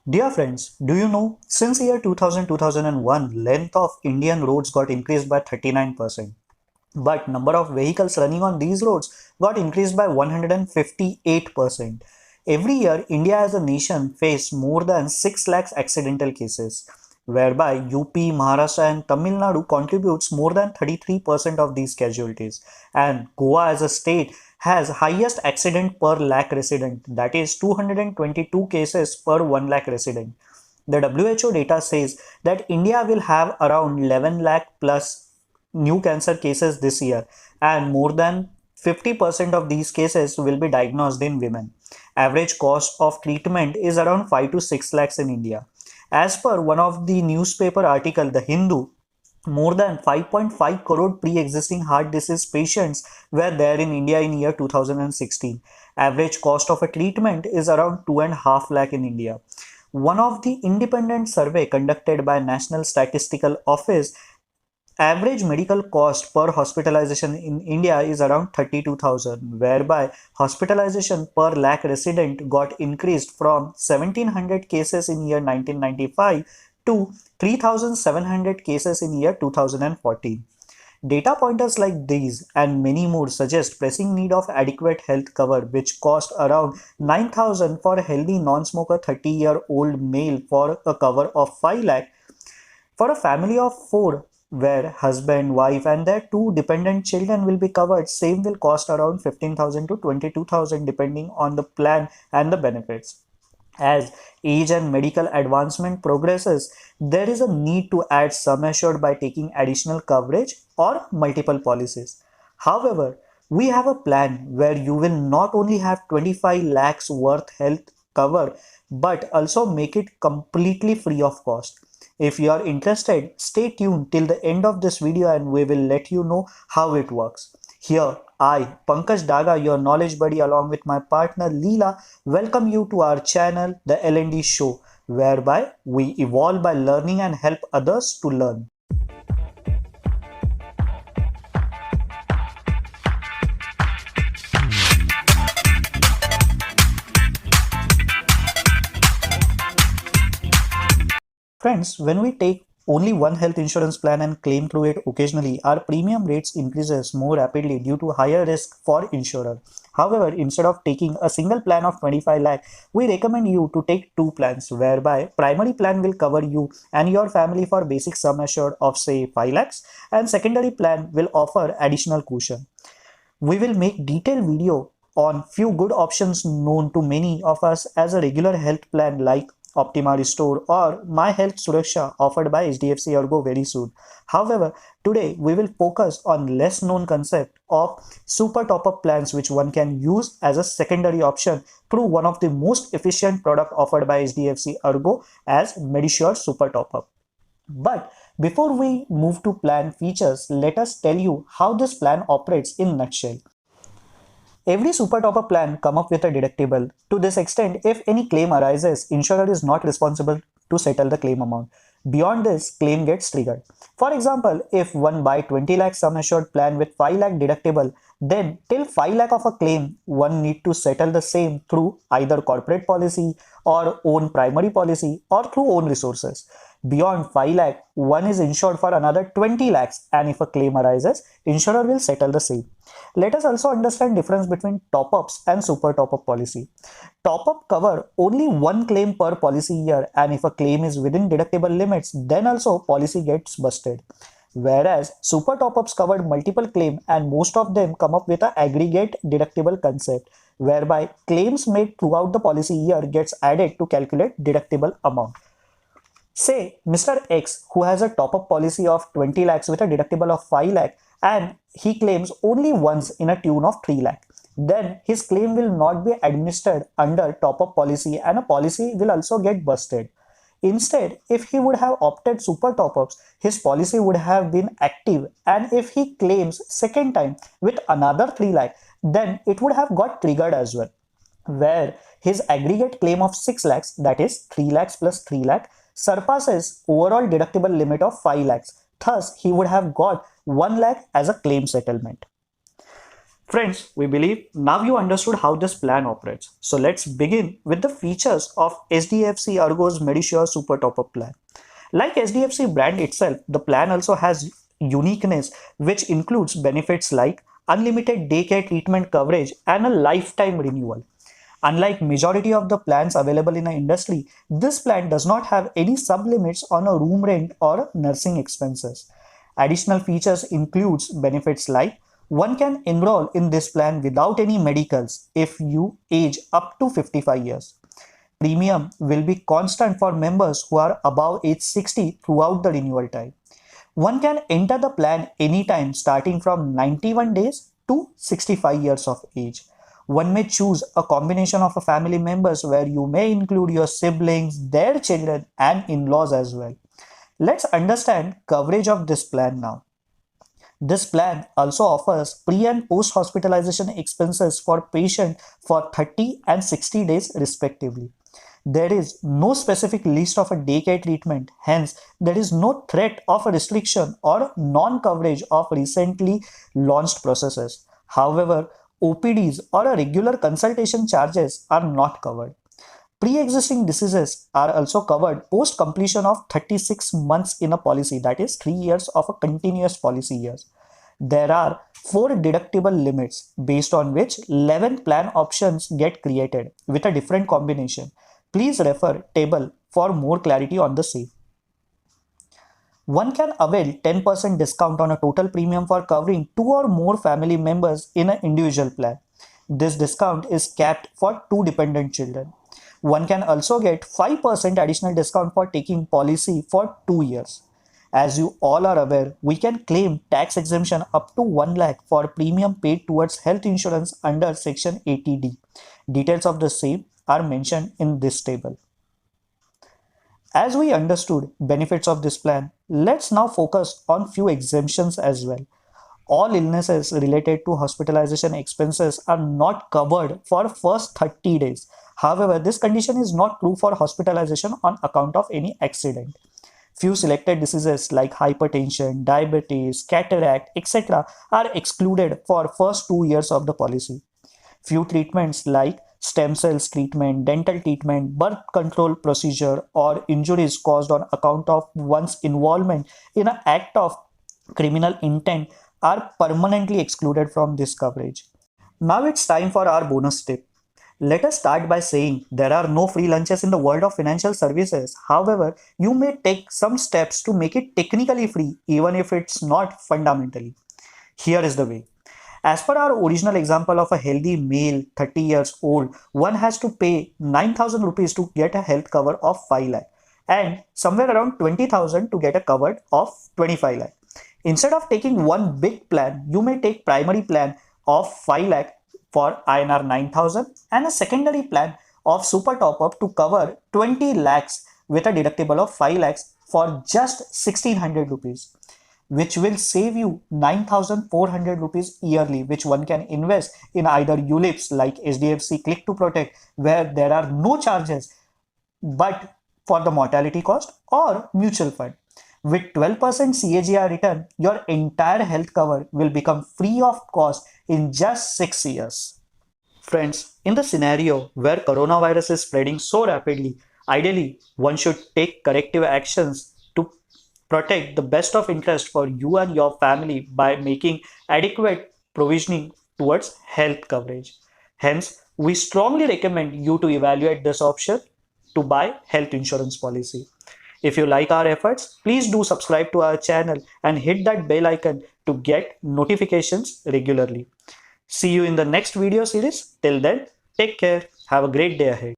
Dear friends, do you know since year 2000-2001, length of Indian roads got increased by 39%, but number of vehicles running on these roads got increased by 158%. Every year, India as a nation faced more than 6 lakhs accidental cases, whereby UP, Maharashtra and Tamil Nadu contributes more than 33% of these casualties, and Goa as a state has highest accident per lakh resident, that is 222 cases per 1 lakh resident. The WHO data says that India will have around 11 lakh plus new cancer cases this year, and more than 50% of these cases will be diagnosed in women. Average cost of treatment is around 5 to 6 lakhs in India. As per one of the newspaper article, The Hindu, more than 5.5 crore pre-existing heart disease patients were there in India in year 2016. Average cost of a treatment is around 2.5 lakh in India. One of the independent survey conducted by National Statistical Office, average medical cost per hospitalization in India is around 32,000, whereby hospitalization per lakh resident got increased from 1700 cases in year 1995 to 3700 cases in year 2014. Data pointers like these and many more suggest pressing need of adequate health cover, which cost around 9,000 for a healthy non-smoker 30-year-old male for a cover of 5 lakh. For a family of 4, where husband, wife and their 2 dependent children will be covered, same will cost around 15,000 to 22,000 depending on the plan and the benefits. As age and medical advancement progresses, there is a need to add sum assured by taking additional coverage or multiple policies. However, we have a plan where you will not only have 25 lakhs worth health cover but also make it completely free of cost. If you are interested, stay tuned till the end of this video and we will let you know how it works. Here, I, Pankaj Daga, your knowledge buddy, along with my partner Leela, welcome you to our channel, The L&D Show, whereby we evolve by learning and help others to learn. Friends, when we take only one health insurance plan and claim through it occasionally, our premium rates increases more rapidly due to higher risk for insurer. However, instead of taking a single plan of 25 lakh, we recommend you to take 2 plans, whereby primary plan will cover you and your family for basic sum assured of say 5 lakhs and secondary plan will offer additional cushion. We will make detailed video on few good options known to many of us as a regular health plan like Optima Restore or My Health Suraksha offered by HDFC Ergo very soon. However, today we will focus on less known concept of super top-up plans which one can use as a secondary option through one of the most efficient product offered by HDFC Ergo as Medisure Super Top-up. But before we move to plan features, let us tell you how this plan operates in nutshell. Every super top-up plan come up with a deductible. To this extent, if any claim arises, insurer is not responsible to settle the claim amount. Beyond this, claim gets triggered. For example, if one buy 20 lakh sum assured plan with 5 lakh deductible, then till 5 lakh of a claim, one need to settle the same through either corporate policy or own primary policy or through own resources. Beyond 5 lakh, one is insured for another 20 lakhs and if a claim arises, insurer will settle the same. Let us also understand difference between top-ups and super top-up policy. Top-up cover only one claim per policy year and if a claim is within deductible limits, then also policy gets busted. Whereas super top-ups covered multiple claims and most of them come up with an aggregate deductible concept whereby claims made throughout the policy year gets added to calculate deductible amount. Say Mr. X who has a top-up policy of 20 lakhs with a deductible of 5 lakh and he claims only once in a tune of 3 lakh. Then his claim will not be administered under top-up policy and a policy will also get busted. Instead, if he would have opted super top-ups, his policy would have been active and if he claims second time with another 3 lakh, then it would have got triggered as well, where his aggregate claim of 6 lakhs, that is 3 lakhs plus 3 lakh, surpasses overall deductible limit of 5 lakhs. Thus, he would have got 1 lakh as a claim settlement. Friends, we believe now you understood how this plan operates. So let's begin with the features of HDFC Ergo's Medisure Super Top-Up Plan. Like HDFC brand itself, the plan also has uniqueness, which includes benefits like unlimited daycare treatment coverage and a lifetime renewal. Unlike majority of the plans available in the industry, this plan does not have any sublimits on a room rent or nursing expenses. Additional features includes benefits like one can enroll in this plan without any medicals if you age up to 55 years. Premium will be constant for members who are above age 60 throughout the renewal time. One can enter the plan anytime starting from 91 days to 65 years of age. One may choose a combination of a family members where you may include your siblings, their children and in-laws as well. Let's understand coverage of this plan now. This plan also offers pre and post hospitalization expenses for patient for 30 and 60 days respectively. There is no specific list of a daycare treatment, hence there is no threat of a restriction or non-coverage of recently launched processes. However, OPDs or a regular consultation charges are not covered. Pre-existing diseases are also covered post completion of 36 months in a policy, that is 3 years of a continuous policy years. There are 4 deductible limits based on which 11 plan options get created with a different combination. Please refer table for more clarity on the same. One can avail 10% discount on a total premium for covering 2 or more family members in an individual plan. This discount is capped for 2 dependent children. One can also get 5% additional discount for taking policy for 2 years. As you all are aware, we can claim tax exemption up to 1 lakh for premium paid towards health insurance under section 80D. Details of the same are mentioned in this table. As we understood benefits of this plan, let's now focus on few exemptions as well. All illnesses related to hospitalization expenses are not covered for first 30 days. However, this condition is not true for hospitalization on account of any accident. Few selected diseases like hypertension, diabetes, cataract, etc. are excluded for first 2 years of the policy. Few treatments like stem cells treatment, dental treatment, birth control procedure, or injuries caused on account of one's involvement in an act of criminal intent are permanently excluded from this coverage. Now it's time for our bonus tip. Let us start by saying there are no free lunches in the world of financial services. However, you may take some steps to make it technically free even if it's not fundamentally. Here is the way. As per our original example of a healthy male 30 years old, one has to pay 9,000 rupees to get a health cover of 5 lakh and somewhere around 20,000 to get a cover of 25 lakh. Instead of taking one big plan, you may take primary plan of 5 lakh for INR 9,000 and a secondary plan of super top up to cover 20 lakhs with a deductible of 5 lakhs for just 1600 rupees, which will save you 9,400 rupees yearly, which one can invest in either ULIPs like HDFC Click to Protect, where there are no charges but for the mortality cost, or mutual fund. With 12% CAGR return, your entire health cover will become free of cost in just 6 years. Friends, in the scenario where coronavirus is spreading so rapidly, ideally one should take corrective actions to protect the best of interest for you and your family by making adequate provisioning towards health coverage. Hence, we strongly recommend you to evaluate this option to buy health insurance policy. If you like our efforts, please do subscribe to our channel and hit that bell icon to get notifications regularly. See you in the next video series. Till then, take care. Have a great day ahead.